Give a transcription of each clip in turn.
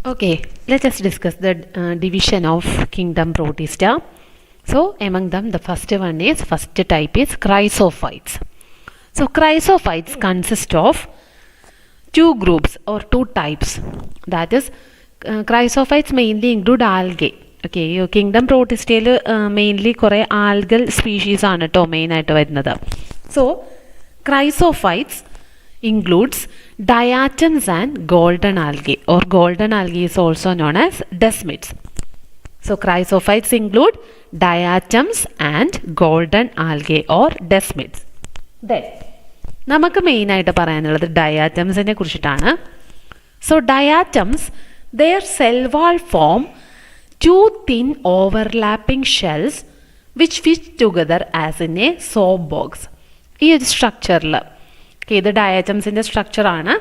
Okay, let us discuss the division of kingdom protista. So among them, the first type is chrysophytes. So chrysophytes consist of two groups or two types. That is, chrysophytes mainly include algae. Okay, kingdom protistയിൽ mainly കുറേ algal species ആണ് കേട്ടോ മെയിനായിട്ട് വരുന്നത്. So chrysophytes includes diatoms and golden algae, or golden algae is also known as desmids. So chrysophytes include diatoms and golden algae or desmids. Then നമുക്ക് മെയിനായിട്ട് പറയാനുള്ളത് ഡയാറ്റംസിനെ കുറിച്ചിട്ടാണ്. So diatoms their cell wall form two thin overlapping shells which fit together as in a soap box. ഈ ഒരു സ്ട്രക്ചറിൽ ഇത് ഡയാറ്റംസിൻ്റെ സ്ട്രക്ചറാണ്.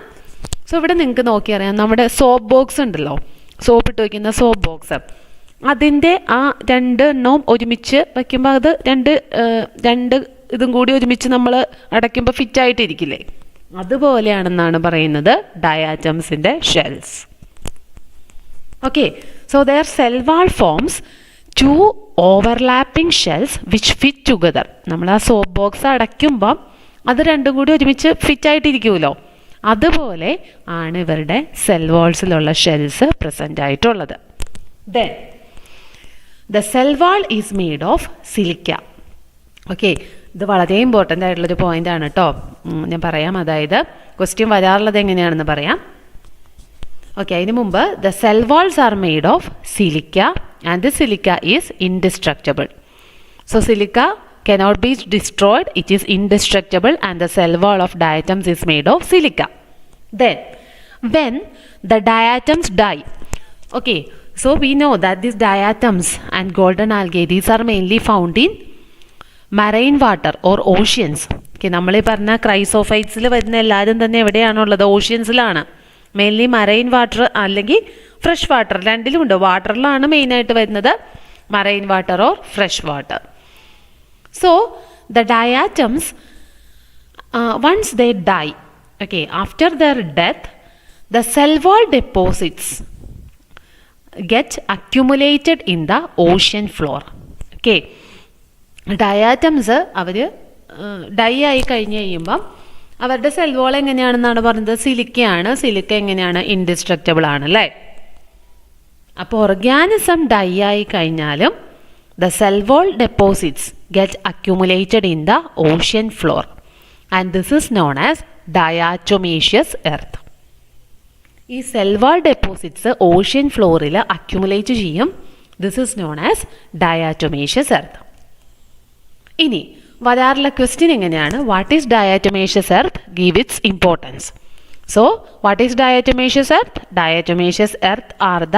So ഇവിടെ നിങ്ങൾക്ക് നോക്കിയറിയാം, നമ്മുടെ സോപ്പ് ബോക്സ് ഉണ്ടല്ലോ, സോപ്പ് ഇട്ട് വയ്ക്കുന്ന സോപ്പ് ബോക്സ്, അതിൻ്റെ ആ രണ്ടെണ്ണവും ഒരുമിച്ച് വയ്ക്കുമ്പോൾ അത് രണ്ട് ഇതും കൂടി ഒരുമിച്ച് നമ്മൾ അടയ്ക്കുമ്പോൾ ഫിറ്റായിട്ടിരിക്കില്ലേ, അതുപോലെയാണെന്നാണ് പറയുന്നത് ഡയാറ്റംസിൻ്റെ shells. Okay, so there cell wall forms two overlapping shells which fit together. നമ്മൾ ആ സോപ്പ് ബോക്സ് അടയ്ക്കുമ്പം അത് രണ്ടും കൂടി ഒരുമിച്ച് ഫിറ്റായിട്ടിരിക്കുമല്ലോ, അതുപോലെ ആണ് ഇവരുടെ സെൽ വാൾസിലുള്ള ഷെൽസ് പ്രസൻ്റ് ആയിട്ടുള്ളത്. Then the cell wall is made of silica. Okay, ഇത് വളരെ ഇമ്പോർട്ടൻ്റ് ആയിട്ടുള്ളൊരു പോയിൻ്റ് ആണ് കേട്ടോ, ഞാൻ പറയാം. അതായത് ക്വസ്റ്റ്യൻ വരാറുള്ളത് എങ്ങനെയാണെന്ന് പറയാം. ഓക്കെ, അതിന് മുമ്പ് the cell walls are made of silica and the silica is indestructible. So silica cannot be destroyed, it is indestructible, and the cell wall of diatoms is made of silica. Then when the diatoms die, okay, so we know that these diatoms and golden algae, these are mainly found in marine water or oceans. Okay, നമ്മൾ ഈ പറഞ്ഞ ക്രൈസോഫൈറ്റ്സിൽ വരുന്ന എല്ലാവരും തന്നെ എവിടെയാണുള്ളത്? ഓഷ്യൻസിലാണ്. Mainly marine water അല്ലെങ്കിൽ fresh water, രണ്ടിലുമുണ്ട്. വാട്ടറിലാണ് മെയിനായിട്ട് വരുന്നത്, marine water or fresh water. So the diatoms, once they die, okay, after their death, the cell wall deposits get accumulated in the ocean floor. Okay, diatoms our dye ആയി കഴിഞ്ഞ് കഴിയുമ്പം അവരുടെ cell wall എങ്ങനെയാണെന്നാണ് പറയുന്നത്? സിലിക്കയാണ്. Silica എങ്ങനെയാണ്? Indestructible ആണ് അല്ലേ. അപ്പോൾ organism dye ആയി കഴിഞ്ഞാലും the cell wall deposits get accumulated in the ocean floor, and this is known as diatomaceous earth. ഈ സെൽ വാൾ ഡെപ്പോസിറ്റ്സ് ഓഷ്യൻ ഫ്ലോറിൽ അക്യുമുലേറ്റ് ചെയ്യും. This is known as diatomaceous earth. ഇനി വരാറുള്ള ക്വസ്റ്റ്യൻ എങ്ങനെയാണ്? What is diatomaceous earth? Give its importance. So what is diatomaceous earth? Diatomaceous earth are the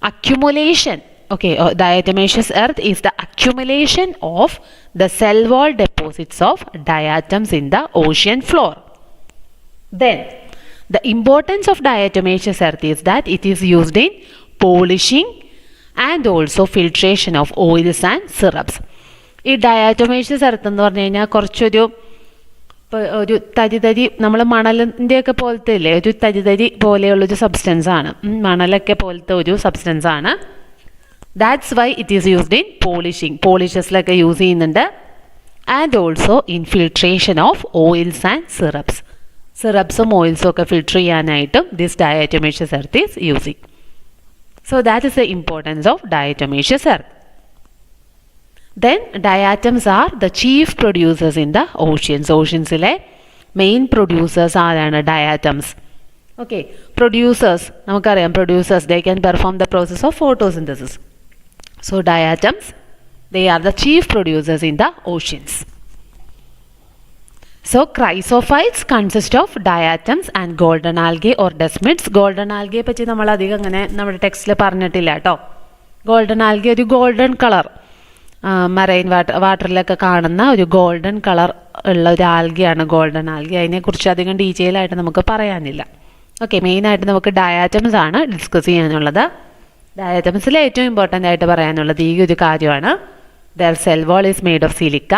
accumulation. Okay, diatomaceous earth is the accumulation of the cell wall deposits of diatoms in the ocean floor. Then the importance of diatomaceous earth is that it is used in polishing and also filtration of oils and syrups. ഈ ഡയാറ്റോമേഷ്യസ് earth എന്ന് പറഞ്ഞു കഴിഞ്ഞാൽ കുറച്ചൊരു തരി നമ്മൾ മണലിൻ്റെയൊക്കെ പോലത്തെ ഇല്ലേ, ഒരു തരി പോലെയുള്ളൊരു സബ്സ്റ്റൻസ് ആണ്, മണലൊക്കെ പോലത്തെ ഒരു സബ്സ്റ്റൻസ് ആണ്. That's why it is used in polishing. പോളിഷസിലൊക്കെ യൂസ് ചെയ്യുന്നുണ്ട്. And also in filtration of oils and syrups. സിറപ്സും ഓയിൽസും ഒക്കെ ഫിൽട്ടർ ചെയ്യാനായിട്ടും this diatomaceous earth is using. So that is the importance of diatomaceous earth. Then diatoms are the chief producers in the oceans. ഓഷ്യൻസിലെ main producers ആരാണ്? Diatoms. Okay, producers നമുക്കറിയാം. Producers they can perform the process of photosynthesis. So diatoms, they are the chief producers in the oceans. So chrysophytes consist of diatoms and golden algae or desmids. Golden algae പറ്റി നമ്മൾ അധികം അങ്ങനെ നമ്മുടെ ടെക്സ്റ്റിൽ പറഞ്ഞിട്ടില്ല കേട്ടോ. Golden algae ഒരു golden colour, marine വാട്ടറിലൊക്കെ കാണുന്ന ഒരു ഗോൾഡൻ കളർ ഉള്ള ഒരു ആൽഗയാണ് ഗോൾഡൻ ആൽഗെ. അതിനെക്കുറിച്ച് അധികം ഡീറ്റെയിൽ ആയിട്ട് നമുക്ക് പറയാനില്ല. ഓക്കെ, മെയിനായിട്ട് നമുക്ക് ഡയാറ്റംസ് ആണ് ഡിസ്കസ് ചെയ്യാനുള്ളത്. ഡയാറ്റംസിൽ ഏറ്റവും ഇമ്പോർട്ടൻ്റ് ആയിട്ട് പറയാനുള്ളത് ഈ ഒരു കാര്യമാണ്. The cell wall is made of silica.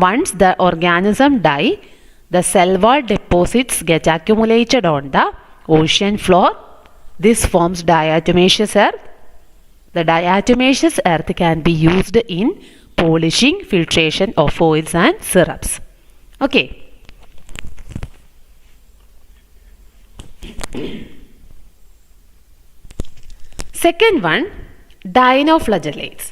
Once the organism die, the cell wall deposits get accumulated on the ocean floor. This forms diatomaceous earth. The diatomaceous earth can be used in polishing, filtration of oils and syrups. Okay. Second one, dinoflagellates.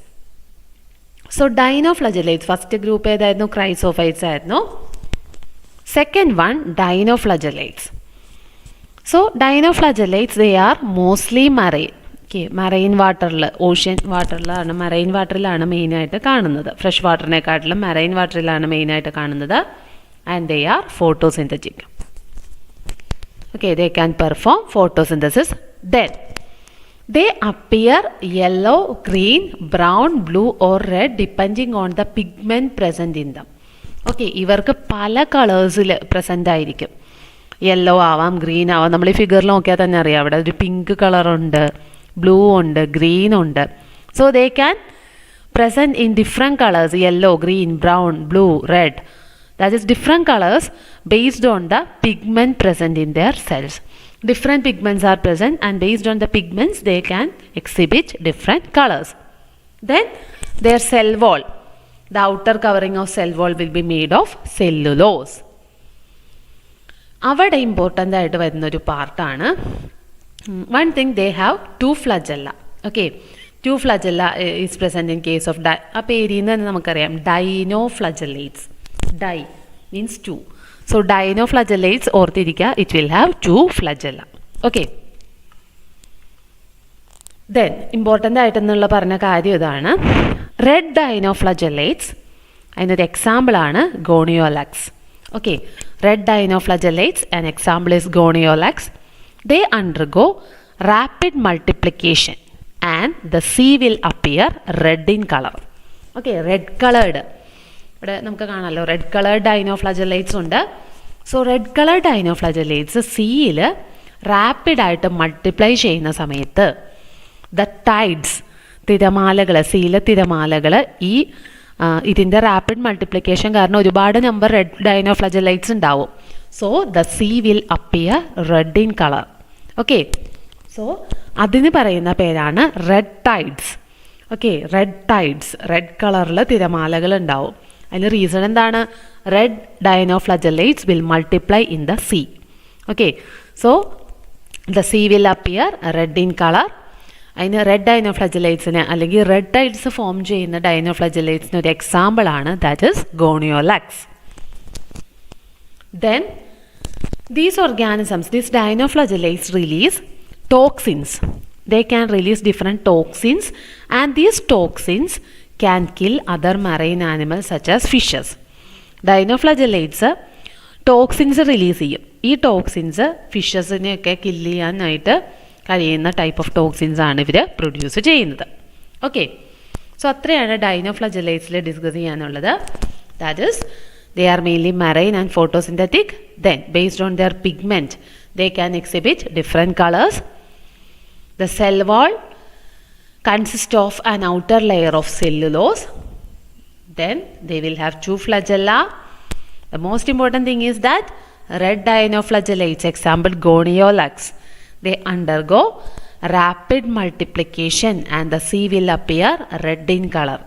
So dinoflagellates, first group ഏതായിരുന്നു? Chrysophytes ആയിരുന്നു. Second one, dinoflagellates. So dinoflagellates, they are mostly marine. Okay, marine വാട്ടറിൽ, ocean വാട്ടറിലാണ്, marine വാട്ടറിലാണ് മെയിനായിട്ട് കാണുന്നത്. Fresh വാട്ടറിനെക്കാട്ടിലും marine വാട്ടറിലാണ് മെയിനായിട്ട് കാണുന്നത്. And they are photosynthetic. Okay, they can perform photosynthesis. Then they appear yellow, green, brown, blue or red depending on the pigment present in them. Okay, ഇവർക്ക് പല കളേഴ്സിൽ present ആയിരിക്കും. Yellow ആവാം, green ആവാം. നമ്മൾ ഈ ഫിഗറിൽ നോക്കിയാൽ തന്നെ അറിയാം, അവിടെ ഒരു പിങ്ക് കളറുണ്ട്, ബ്ലൂ ഉണ്ട്, ഗ്രീൻ ഉണ്ട്. So they can present in different colours, yellow, green, brown, blue, red. That is different colors based on the pigment present in their cells. Different pigments are present, and based on the pigments they can exhibit different colors. Then their cell wall, the outer covering of cell wall will be made of cellulose. അവിടെ important ആയിട്ട് വരുന്നൊരു പാർട്ടാണ്. One thing, they have two flagella. Okay, two flagella is present in case of ആ പേരിൽ നിന്ന് തന്നെ നമുക്കറിയാം, dinoflagellates. Di means two. So dinoflagellates ഓർത്തിരിക്കുക, it will have two flagella. Okay. Then important ആയിട്ടെന്നുള്ള പറഞ്ഞ കാര്യം ഇതാണ്, റെഡ് dinoflagellates, അതിനൊരു എക്സാമ്പിളാണ് Gonyaulax. Okay, red dinoflagellates, an example is Gonyaulax. They undergo rapid multiplication and the sea will appear red in color. Okay, red colored. ഇവിടെ നമുക്ക് കാണാമല്ലോ, red coloured ഡൈനോഫ്ലാജെല്ലേറ്റ്സ് ഉണ്ട്. സോ റെഡ് കളേർഡ് ഡൈനോഫ്ലാജെല്ലേറ്റ്സ് സീയിൽ റാപ്പിഡായിട്ട് മൾട്ടിപ്ലൈ ചെയ്യുന്ന സമയത്ത് the tides, തിരമാലകൾ, സീയിലെ തിരമാലകൾ ഈ ഇതിൻ്റെ റാപ്പിഡ് മൾട്ടിപ്ലിക്കേഷൻ കാരണം ഒരുപാട് നമ്പർ റെഡ് ഡൈനോഫ്ലാജെല്ലേറ്റ്സ് ഉണ്ടാവും. So the sea will appear red in colour. Okay, so അതിന് പറയുന്ന പേരാണ് red tides. Okay, red tides, red കളറിൽ തിരമാലകൾ ഉണ്ടാവും. അതിന് റീസൺ എന്താണ്? Red dinoflagellates will multiply in the sea. Okay, so the sea will appear red in color. അതിന് red dinoflagellates-ന് അല്ലെങ്കിൽ റെഡ് ടൈഡ്സ് ഫോം ചെയ്യുന്ന dinoflagellates-ന് ഒരു എക്സാമ്പിൾ ആണ്, that is Gonyaulax. Then these organisms, these dinoflagellates release toxins. They can release different toxins, and these toxins can kill other marine animals such as fishes. Dinoflagellates toxins release ചെയ്യും. ഈ toxins ഫിഷസിനെയൊക്കെ kill ചെയ്യാനായിട്ട് കഴിയുന്ന type of toxins ആണ് ഇവർ produce ചെയ്യുന്നത്. Okay, so അത്രയാണ് ഡൈനോഫ്ലജെല്ലേറ്റ്സിൽ discuss ചെയ്യാനുള്ളത്. That is they are mainly marine and photosynthetic. Then based on their pigment they can exhibit different colors. The cell wall consists of an outer layer of cellulose. Then they will have two flagella. The most important thing is that red dinoflagellates, example goniolax, they undergo rapid multiplication and the sea will appear red in color.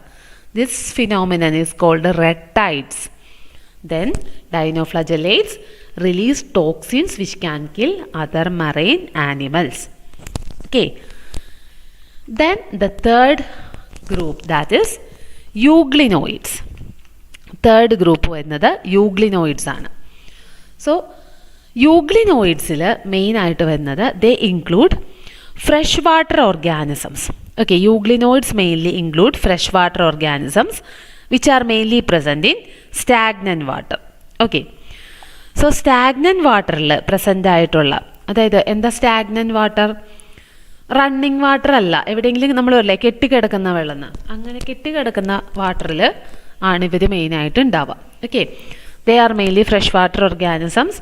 This phenomenon is called red tides. Then dinoflagellates release toxins which can kill other marine animals. Okay. Then the third group, that is euglenoids. Third group വരുന്നത് euglenoids ആണ്. So euglenoidsൽ main ആയിട്ട് വരുന്നത് they include freshwater organisms. Okay, euglenoids mainly include freshwater organisms which are mainly present in stagnant water. Okay, so stagnant വാട്ടറിൽ present ആയിട്ടുള്ള, അതായത് എന്താ stagnant water? Running water അല്ല, എവിടെയെങ്കിലും നമ്മൾ പറയില്ലേ കെട്ടിക്കിടക്കുന്ന വെള്ളം, അങ്ങനെ കെട്ടിക്കിടക്കുന്ന വാട്ടറിൽ ആണ് ഇവർ മെയിനായിട്ട് ഉണ്ടാവുക. Okay, they are mainly fresh water organisms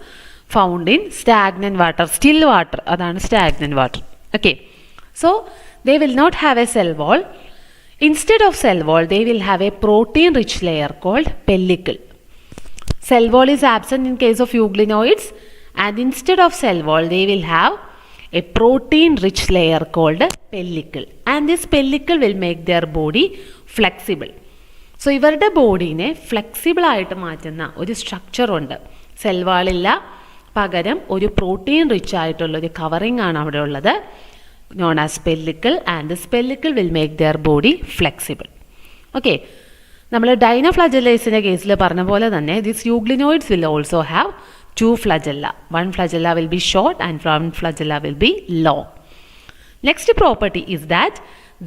found in stagnant water, still water, അതാണ് stagnant water. Okay, so they will not have a cell wall. Instead of cell wall, they will have a protein-rich layer called pellicle. Cell wall is absent in case of euglenoids, and instead of cell wall, they will have a protein-rich layer called pellicle. And this pellicle will make their body flexible. So ഇവരുടെ ബോഡീനെ flexible ആയിട്ട് മാറ്റുന്ന ഒരു സ്ട്രക്ചറുണ്ട്. Cell വാളില്ല, പകരം ഒരു protein rich ആയിട്ടുള്ള ഒരു covering ആണ് അവിടെ ഉള്ളത്, known as pellicle. And this pellicle will make their body flexible. Okay, നമ്മൾ ഡൈനോഫ്ലജല്ലേസിൻ്റെ കേസിൽ പറഞ്ഞ പോലെ തന്നെ this euglenoids will also have 2 flagella. One flagella will be short and one flagella will be long. Next property is that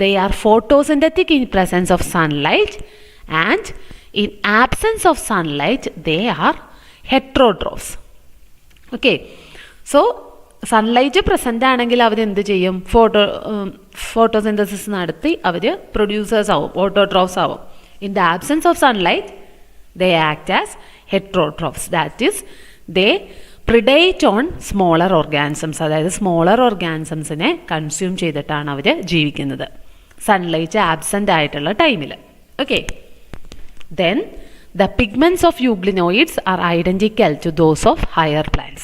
they are photosynthetic in presence of sunlight, and in absence of sunlight they are heterotrophs. Okay, so sunlight present ആണെങ്കിൽ അവർ എന്ത് ചെയ്യും? Photosynthesis നടത്തി അവർ producers ആവും, autotrophs ആവും. In the absence of sunlight they act as heterotrophs. That is they predate on smaller organisms. അതായത് smaller ഓർഗാനിസംസിനെ കൺസ്യൂം ചെയ്തിട്ടാണ് അവർ ജീവിക്കുന്നത് സൺലൈറ്റ് ആബ്സെൻ്റ് ആയിട്ടുള്ള ടൈമിൽ. Okay, then the pigments of euglenoids are identical to those of higher plants.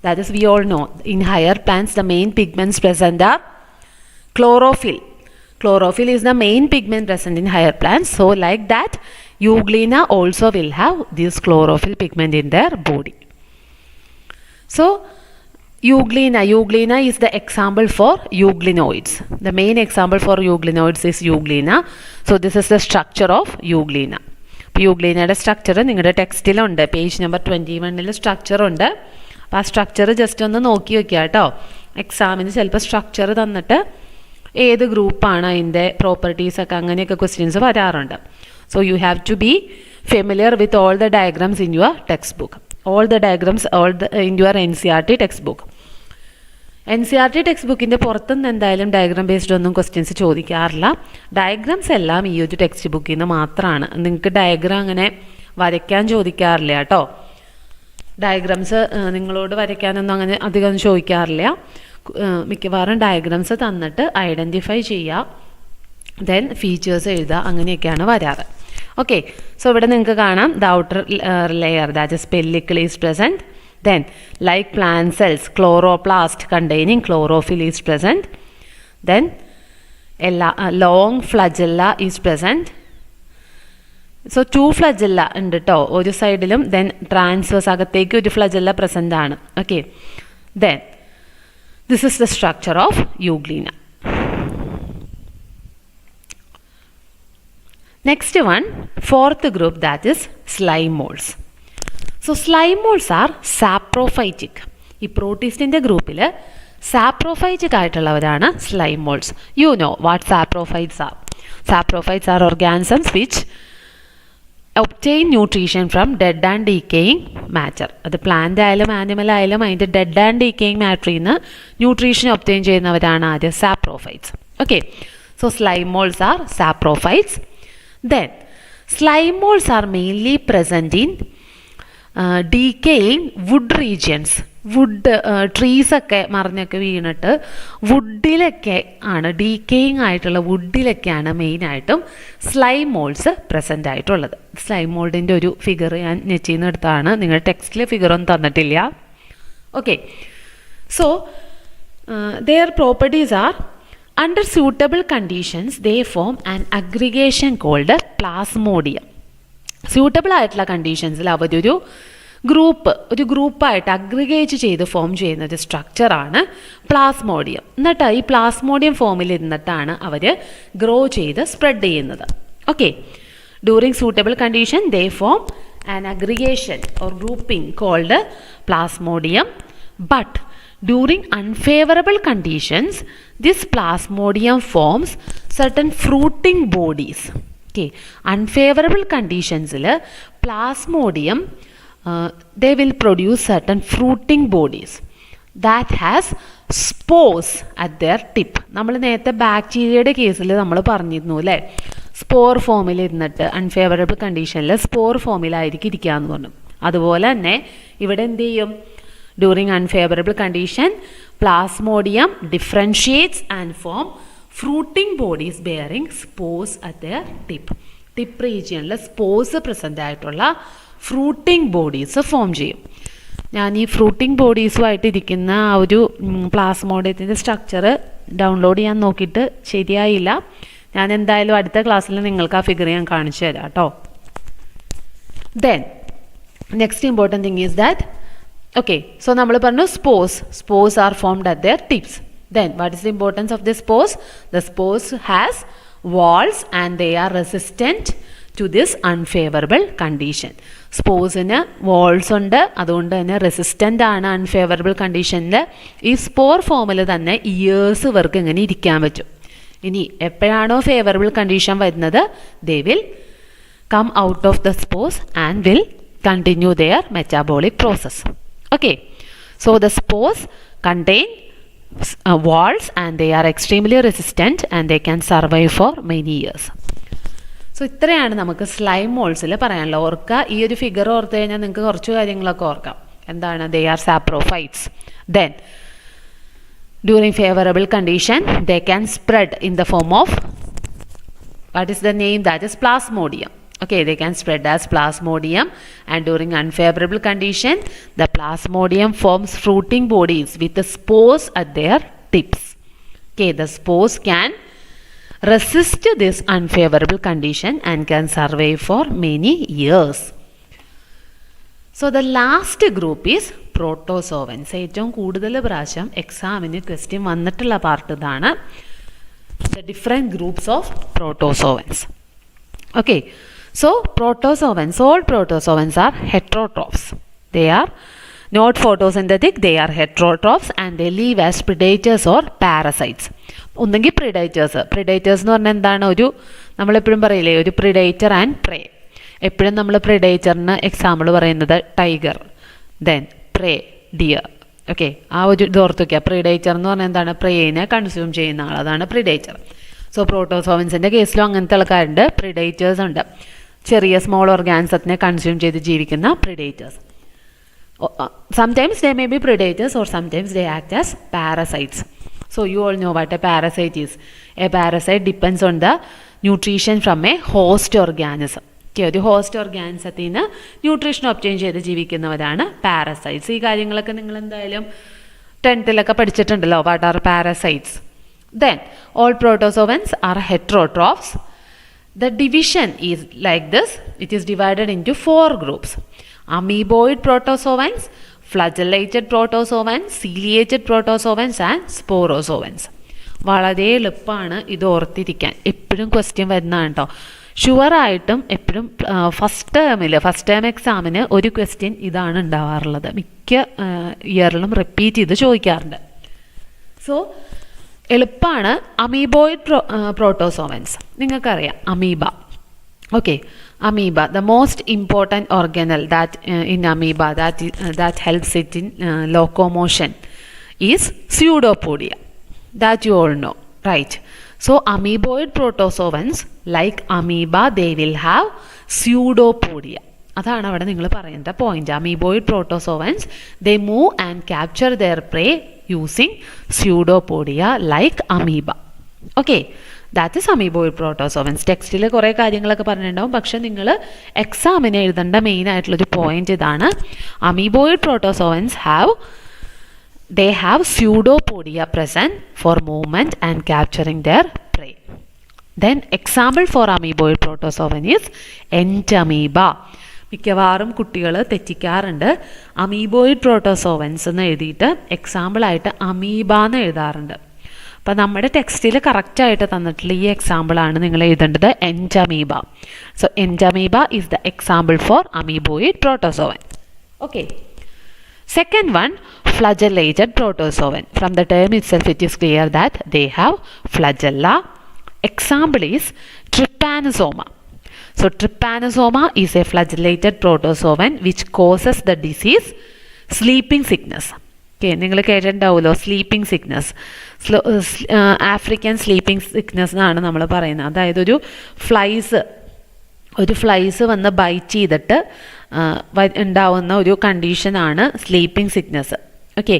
That is, we all know in higher plants the main pigments present are chlorophyll. Chlorophyll is the main pigment present in higher plants. So like that, euglena also will have this chlorophyll pigment in their body. So euglena is the example for euglenoids. The main example for euglenoids is euglena. So this is the structure of euglena. യൂഗ്ലീനയുടെ structure നിങ്ങളുടെ ടെക്സ്റ്റിലുണ്ട്, page number 21 structure ഉണ്ട്. അപ്പോൾ ആ structure just ഒന്ന് നോക്കി വയ്ക്കുക കേട്ടോ. എക്സാമിന് ചിലപ്പോൾ സ്ട്രക്ചർ തന്നിട്ട് ഏത് ഗ്രൂപ്പാണ് അതിൻ്റെ പ്രോപ്പർട്ടീസൊക്കെ അങ്ങനെയൊക്കെ ക്വസ്റ്റ്യൻസ് വരാറുണ്ട്. So you have to be familiar with all the diagrams in your textbook, all the diagrams in your NCERT textbook. NCERT text ബുക്കിൻ്റെ പുറത്തുനിന്ന് എന്തായാലും ഡയഗ്രാം ബേസ്ഡ് ഒന്നും ക്വസ്റ്റ്യൻസ് ചോദിക്കാറില്ല. ഡയഗ്രാംസ് എല്ലാം ഈ ഒരു ടെക്സ്റ്റ് ബുക്കിൽ നിന്ന് മാത്രമാണ്. നിങ്ങൾക്ക് ഡയഗ്രാം അങ്ങനെ വരയ്ക്കാൻ ചോദിക്കാറില്ല കേട്ടോ. ഡയഗ്രാംസ് നിങ്ങളോട് വരയ്ക്കാനൊന്നും അങ്ങനെ അധികം ചോദിക്കാറില്ല. മിക്കവാറും ഡയഗ്രാംസ് തന്നിട്ട് ഐഡൻറ്റിഫൈ ചെയ്യുക, ദെൻ ഫീച്ചേഴ്സ് എഴുതുക, അങ്ങനെയൊക്കെയാണ് വരാറ്. ഓക്കെ, സോ ഇവിടെ നിങ്ങൾക്ക് കാണാം the outer layer that is pellicle is present. Then, like plant cells, chloroplast containing chlorophyll is present. Then, a long flagella is present. So, 2 flagella ഉണ്ട് കേട്ടോ ഒരു സൈഡിലും. ദെൻ ട്രാൻസ്വേഴ്സ് അകത്തേക്ക് ഒരു ഫ്ലജല്ല പ്രസൻ്റ് ആണ്. Okay, then this is the structure of euglena. Next one, fourth group, that is slime moulds. So slime moulds are saprophytic. ഈ പ്രോട്ടീസ്റ്റിൻ്റെ ഗ്രൂപ്പിൽ സാപ്രോഫൈറ്റിക് ആയിട്ടുള്ളവരാണ് slime moulds. You know what saprophytes are. Saprophytes are organisms which obtain nutrition from dead and decaying matter. അത് plant ആയാലും animal ആയാലും അതിൻ്റെ dead and decaying മാറ്ററിൽ നിന്ന് nutrition obtain ചെയ്യുന്നവരാണ് ആദ്യം saprophytes. Okay, so slime moulds are saprophytes. Then slime moulds are mainly present in decaying wood regions. Wood ട്രീസൊക്കെ മറിഞ്ഞൊക്കെ വീണിട്ട് വുഡിലൊക്കെ ആണ്, ഡീക്കേയിങ് ആയിട്ടുള്ള വുഡിലൊക്കെയാണ് മെയിനായിട്ടും സ്ലൈം മോൾഡ്സ് പ്രസൻ്റ് ആയിട്ടുള്ളത്. സ്ലൈം മോൾഡിൻ്റെ ഒരു ഫിഗർ ഞാൻ നെറ്റിൽ നിന്ന് എടുത്താണ്, നിങ്ങളുടെ ടെക്സ്റ്റിലെ ഫിഗറൊന്നും തന്നിട്ടില്ല. Okay, so their properties are, under suitable conditions they form an aggregation called plasmodium. Suitable ആയിട്ടുള്ള കണ്ടീഷൻസിൽ അവരൊരു ഗ്രൂപ്പായിട്ട് അഗ്രിഗേറ്റ് ചെയ്ത് ഫോം ചെയ്യുന്ന ഒരു സ്ട്രക്ചറാണ് പ്ലാസ്മോഡിയം. എന്നിട്ട് ഈ പ്ലാസ്മോഡിയം ഫോമിൽ ഇരുന്നിട്ടാണ് അവർ ഗ്രോ ചെയ്ത് സ്പ്രെഡ് ചെയ്യുന്നത്. Okay, during suitable condition they form an aggregation or grouping called plasmodium. But during unfavorable conditions this plasmodium forms certain fruiting bodies. Okay, unfavorable conditions il plasmodium they will produce certain fruiting bodies that has spores at their tip. നമ്മൾ നേരത്തെ ബാക്ടീരിയയുടെ കേസിൽ നമ്മൾ പറഞ്ഞിരുന്നു അല്ലേ, spore ഫോമിൽ ഇരുന്നിട്ട് unfavourable കണ്ടീഷനിൽ സ്പോർ ഫോമിലായിരിക്കും ഇരിക്കുക എന്ന് പറഞ്ഞു. അതുപോലെ തന്നെ ഇവിടെ എന്ത് ചെയ്യും, during unfavorable condition plasmodium differentiates and form fruiting bodies bearing spores at their tip region spores present ആയിട്ടുള്ള fruiting bodies form ചെയ്യും. ഞാൻ ഈ ഫ്രൂട്ടിംഗ് ബോഡീസുമായിട്ട് ഇരിക്കുന്ന ആ ഒരു പ്ലാസ്മോഡിയത്തിൻ്റെ സ്ട്രക്ചർ ഡൗൺലോഡ് ചെയ്യാൻ നോക്കിയിട്ട് ശരിയായില്ല. ഞാൻ എന്തായാലും അടുത്ത ക്ലാസ്സിൽ നിങ്ങൾക്ക് ആ ഫിഗർ ഞാൻ കാണിച്ചു തരാം കേട്ടോ. Then next important thing is that so നമ്മൾ പറഞ്ഞു spores are formed at their tips. Then what is the importance of the spores? The spores has walls and they are resistant to this unfavorable condition. സ്പോർസിന് walls ഉണ്ട്, അതുകൊണ്ട് തന്നെ resistant ആണ് unfavourable കണ്ടീഷനിൽ. ഈ spore ഫോമിൽ തന്നെ ഇയേഴ്സ് ഇവർക്ക് ഇങ്ങനെ ഇരിക്കാൻ പറ്റും. ഇനി എപ്പോഴാണോ ഫേവറബിൾ കണ്ടീഷൻ വരുന്നത്, they will come out of the spores and will continue their metabolic process. Okay, so the spores contain walls and they are extremely resistant and they can survive for many years. So ഇത്രയാണ് നമുക്ക് slime മോൾസിൽ പറയാനുള്ളത്. ഓർക്കുക, ഈ ഒരു figure ഓർത്ത് കഴിഞ്ഞാൽ നിങ്ങൾക്ക് കുറച്ച് കാര്യങ്ങളൊക്കെ ഓർക്കാം. എന്താണ്? They are saprophytes. Then during favourable condition they can spread in the form of what is the name? That is Plasmodium. Okay, they can spread as plasmodium, and during unfavorable condition the plasmodium forms fruiting bodies with the spores at their tips. Okay, the spores can resist this unfavorable condition and can survive for many years. So the last group is protozoans. ഏറ്റവും കൂടുതൽ പ്രാവശ്യം എക്സാമിന് question വന്നിട്ടുള്ള part ഇതാണ്. The different groups of protozoans. Okay, so protozoans, all protozoans are heterotrophs. They are not photosynthetic, they are heterotrophs and they live as predators or parasites. ഒന്നെങ്കിൽ predators എന്ന് പറഞ്ഞാൽ എന്താണ്? നമ്മളെപ്പോഴും പറയില്ലേ, ഒരു predator and prey. എപ്പോഴും നമ്മൾ predatorന് എക്സാമ്പിൾ പറയുന്നത് tiger, then prey dear. Okay, ആ ഒരു ഇത് ഓർത്ത് വയ്ക്കുക. predator എന്ന് പറഞ്ഞാൽ എന്താണ്? പ്രേയിനെ കൺസ്യൂം ചെയ്യുന്ന ആൾ, അതാണ് predator. സോ പ്രോട്ടോസോവൻസിൻ്റെ കേസിലും അങ്ങനത്തെ ആൾക്കാരുണ്ട്, പ്രിഡേറ്റേഴ്സ് ഉണ്ട്. ചെറിയ സ്മോൾ ഓർഗാനിസത്തിനെ കൺസ്യൂം ചെയ്ത് ജീവിക്കുന്ന predators. Sometimes they may be predators or sometimes they act as parasites. So you all no what A parasite is. A parasite depends on the nutrition from A host organism. ഒരു host ഓർഗാനിസത്തിൽ നിന്ന് nutrition obtain ചെയ്ത് ജീവിക്കുന്നവരാണ് parasites. ഈ കാര്യങ്ങളൊക്കെ നിങ്ങൾ എന്തായാലും 10th പഠിച്ചിട്ടുണ്ടല്ലോ, what are parasites. Then all protozoans are heterotrophs. The division is like this. It is divided into 4 groups: amoeboid protozoans, flagellated protozoans, ciliated protozoans and sporozoans. വളരെ എളുപ്പമാണ് ഇത് ഓർത്തിരിക്കാൻ. എപ്പോഴും ക്വസ്റ്റ്യൻ വരുന്നതാണ് കേട്ടോ. ഷുവറായിട്ടും എപ്പോഴും ഫസ്റ്റ് ടേം എക്സാമിന് ഒരു ക്വസ്റ്റ്യൻ ഇതാണ് ഉണ്ടാവാറുള്ളത്. മിക്ക ഇയറിലും റിപ്പീറ്റ് ചെയ്ത് ചോദിക്കാറുണ്ട്. സോ എളുപ്പമാണ്. അമീബോയിഡ് പ്രോട്ടോസോവൻസ് നിങ്ങൾക്കറിയാം, amoeba. Okay, amoeba, the most important organelle that in amoeba that helps it in locomotion is pseudopodia. That you all know, right? So amoeboid protozoans like amoeba they will have pseudopodia. അതാണ് അവിടെ നിങ്ങൾ പറയേണ്ട point. Amoeboid protozoans they move and capture their prey using pseudopodia like amoeba. Okay, that is amoeboid protozoans. ടെക്സ്റ്റിൽ കുറേ കാര്യങ്ങളൊക്കെ പറഞ്ഞിട്ടുണ്ടാവും, പക്ഷെ നിങ്ങൾ എക്സാമിന് എഴുതേണ്ട മെയിൻ ആയിട്ടുള്ളൊരു പോയിന്റ് ഇതാണ്. Amoeboid protozoans they have pseudopodia present for movement and capturing their prey. Then example for amoeboid protozoan is entamoeba. മിക്കവാറും കുട്ടികൾ തെറ്റിക്കാറുണ്ട്. അമീബോയിഡ് പ്രോട്ടോസോവൻസ് എന്ന് എഴുതിയിട്ട് എക്സാമ്പിളായിട്ട് അമീബ എന്ന് എഴുതാറുണ്ട്. അപ്പോൾ നമ്മുടെ ടെക്സ്റ്റിൽ കറക്റ്റായിട്ട് തന്നിട്ടുള്ള ഈ എക്സാമ്പിളാണ് നിങ്ങൾ എഴുതേണ്ടത്, Entamoeba. So Entamoeba is the example for amoeboid protozoan. Okay, second one, flagellated protozoan. From the term itself it is clear that they have flagella. Example is trypanosoma. So trypanosoma is a flagellated protozoan which causes the disease sleeping sickness. Okay, നിങ്ങൾ കേട്ടിട്ടുണ്ടാവുമല്ലോ sleeping sickness. African sleeping sickness എന്നാണ് നമ്മൾ പറയുന്നത്. അതായത് ഒരു flies വന്ന് byte ചെയ്തിട്ട് ഉണ്ടാവുന്ന ഒരു കണ്ടീഷനാണ് സ്ലീപ്പിംഗ് സിക്നസ്. ഓക്കെ,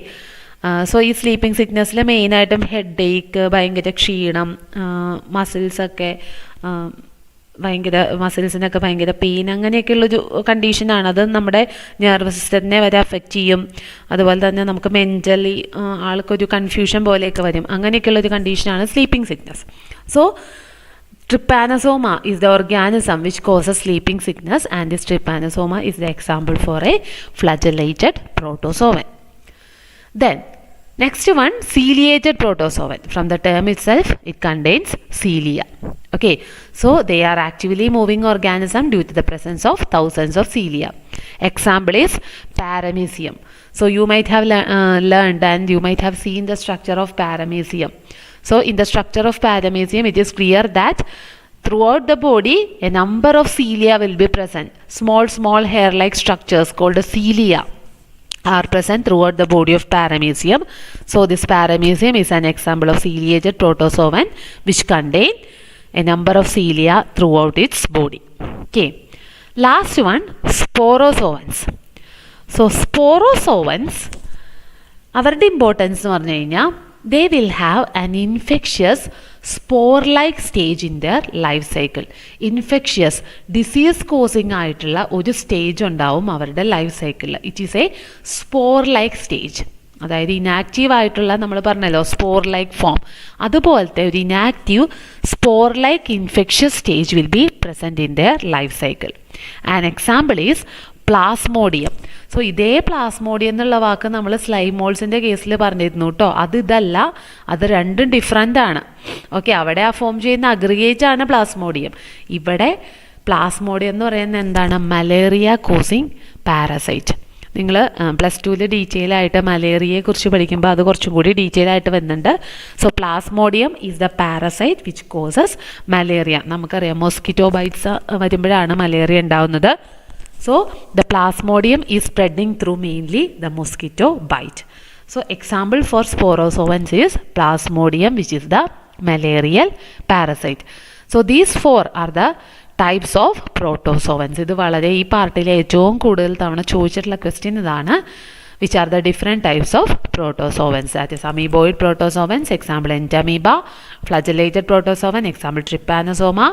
സോ ഈ സ്ലീപ്പിംഗ് സിക്നസ്സിൽ മെയിനായിട്ടും ഹെഡ് ഏക്ക്, ഭയങ്കര ക്ഷീണം, മസിൽസൊക്കെ ഭയങ്കര മസിൽസിനൊക്കെ ഭയങ്കര പെയിൻ അങ്ങനെയൊക്കെയുള്ളൊരു കണ്ടീഷനാണ്. അത് നമ്മുടെ നെർവസ് സിസ്റ്റത്തിനെ വരെ അഫക്റ്റ് ചെയ്യും. അതുപോലെ തന്നെ നമുക്ക് മെൻ്റലി ആൾക്കൊരു കൺഫ്യൂഷൻ പോലെയൊക്കെ വരും. അങ്ങനെയൊക്കെയുള്ളൊരു കണ്ടീഷനാണ് sleeping sickness. So trypanosoma is the organism which causes sleeping sickness, and this trypanosoma is the example for a flagellated protozoan. Then next one, ciliated protozoan. From the term itself, it contains cilia. Okay, so they are actively moving organism due to the presence of thousands of cilia. Example is paramecium. So you might have learned and you might have seen the structure of paramecium. So in the structure of paramecium, it is clear that throughout the body a number of cilia will be present. Small hair-like structures called cilia are present throughout the body of paramecium. So this paramecium is an example of ciliated protozoan which contain a number of cilia throughout its body. Okay. Last one, sporozoans. So sporozoans, അവരുടെ importance എന്ന് പറഞ്ഞു കഴിഞ്ഞാൽ they will have an infectious spore-like stage in their life cycle. Infectious, disease causing ആയിട്ടുള്ള ഒരു stage ഉണ്ടാവും അവരുടെ life സൈക്കിളിൽ. It is A spore-like stage. അതായത് ഇനാക്റ്റീവ് ആയിട്ടുള്ള നമ്മൾ പറഞ്ഞല്ലോ സ്പോർ ലൈക്ക് ഫോം, അതുപോലത്തെ ഒരു inactive spore like infectious stage will be present in their life cycle. An example is Plasmodium. So ഇതേ പ്ലാസ്മോഡിയം എന്നുള്ള വാക്ക് നമ്മൾ സ്ലൈമോൾസിൻ്റെ കേസിൽ പറഞ്ഞിരുന്നു കേട്ടോ. ഇതല്ല, അത് രണ്ടും ഡിഫറെൻ്റ് ആണ്. ഓക്കെ, അവിടെ ആ ഫോം ചെയ്യുന്ന അഗ്രിഗേറ്റ് ആണ് പ്ലാസ്മോഡിയം. ഇവിടെ പ്ലാസ്മോഡിയം എന്ന് പറയുന്നത് എന്താണ്? Malaria causing parasite. നിങ്ങൾ പ്ലസ് ടുവിൽ ഡീറ്റെയിൽ ആയിട്ട് മലേറിയയെക്കുറിച്ച് പഠിക്കുമ്പോൾ അത് കുറച്ചും കൂടി ഡീറ്റെയിൽ ആയിട്ട് വരുന്നുണ്ട്. So Plasmodium is the parasite which causes malaria. നമുക്കറിയാം മോസ്കിറ്റോ ബൈറ്റ്സ് വരുമ്പോഴാണ് മലേറിയ ഉണ്ടാവുന്നത്. So the plasmodium is spreading through mainly the mosquito bite. So example for sporozoans is plasmodium, which is the malarial parasite. So these four are the types of protozoans. ഇത് വളരെ ഈ പാർട്ടിലെ ഏറ്റവും കൂടുതൽ തവണ ചോദിച്ചിട്ടുള്ള question ഇതാണ്. Which are the different types of protozoans? That is amoeboid protozoans, example entamoeba; flagellated protozoan, example trypanosoma;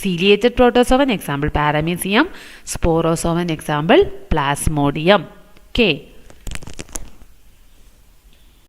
ciliated protozoan, example paramecium; sporozoan, example plasmodium. Okay.